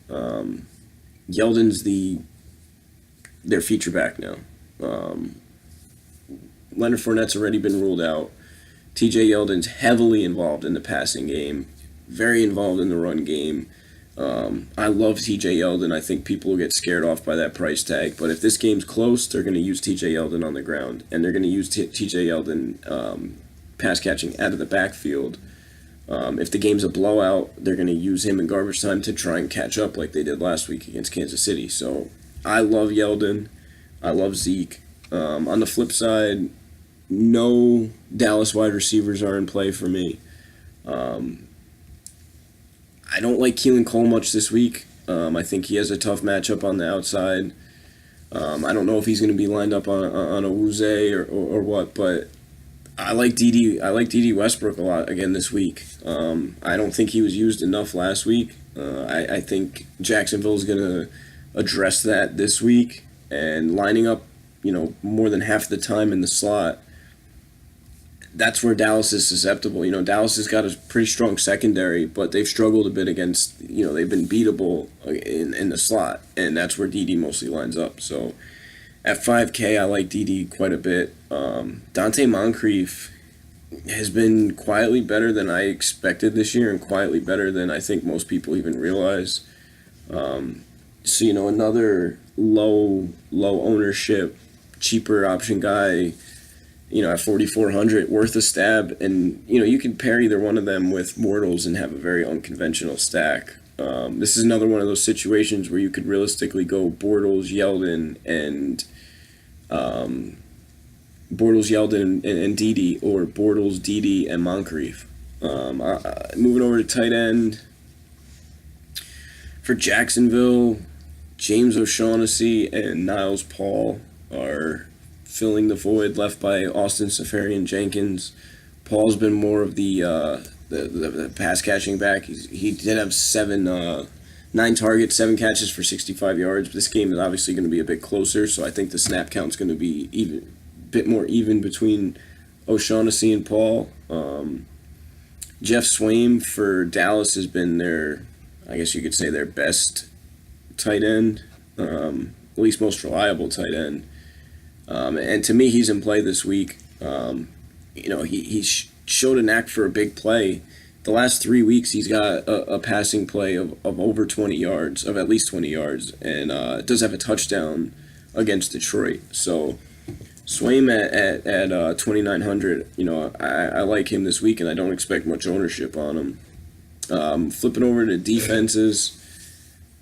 Yeldon's their feature back now. Leonard Fournette's already been ruled out. TJ Yeldon's heavily involved in the passing game, very involved in the run game. I love TJ Yeldon. I think people will get scared off by that price tag. But if this game's close, they're going to use TJ Yeldon on the ground. And they're going to use TJ Yeldon pass catching out of the backfield. If the game's a blowout, they're going to use him in garbage time to try and catch up like they did last week against Kansas City. So I love Yeldon. I love Zeke. On the flip side, no Dallas wide receivers are in play for me. I don't like Keelan Cole much this week. I think he has a tough matchup on the outside. I don't know if he's going to be lined up on a Wuze or what, but I like DD Westbrook a lot again this week. I don't think he was used enough last week. I think Jacksonville is going to address that this week and lining up, more than half the time in the slot. That's where Dallas is susceptible. Dallas has got a pretty strong secondary, but they've struggled a bit against, they've been beatable in the slot, and that's where DD mostly lines up. So at 5K, I like DD quite a bit. Dante Moncrief has been quietly better than I expected this year and quietly better than I think most people even realize. So, another low ownership, cheaper option guy, at 4,400, worth a stab. And, you can pair either one of them with Bortles and have a very unconventional stack. This is another one of those situations where you could realistically go Bortles, Yeldon, and Dede, or Bortles, Dede, and Moncrief. Moving over to tight end. For Jacksonville, James O'Shaughnessy and Niles Paul are filling the void left by Austin Seferian-Jenkins. Paul's been more of the pass catching back. He did have 9 targets, 7 catches for 65 yards. But this game is obviously going to be a bit closer, so I think the snap count's going to be a bit more even between O'Shaughnessy and Paul. Jeff Swaim for Dallas has been their best tight end, at least most reliable tight end. And to me, he's in play this week. He showed a knack for a big play. The last 3 weeks, he's got a passing play of over 20 yards, of at least 20 yards, and does have a touchdown against Detroit. So Swaim at 2,900, I like him this week, and I don't expect much ownership on him. Flipping over to defenses,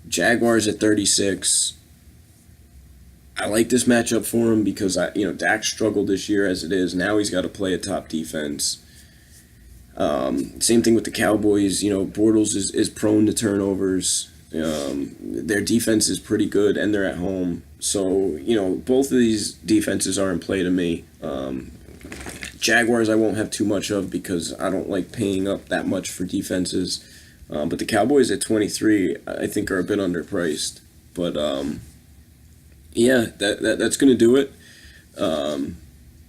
Jaguars at 36. I like this matchup for him because Dak struggled this year as it is. Now he's got to play a top defense. Same thing with the Cowboys. Bortles is prone to turnovers. Their defense is pretty good, and they're at home. So, both of these defenses are in play to me. Jaguars I won't have too much of because I don't like paying up that much for defenses. But the Cowboys at 23, I think, are a bit underpriced. But yeah, that's going to do it.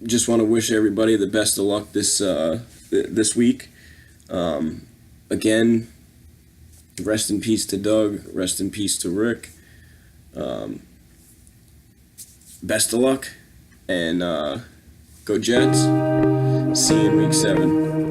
Just want to wish everybody the best of luck this week. Again, rest in peace to Doug. Rest in peace to Rick. Best of luck, and go Jets. See you in week 7.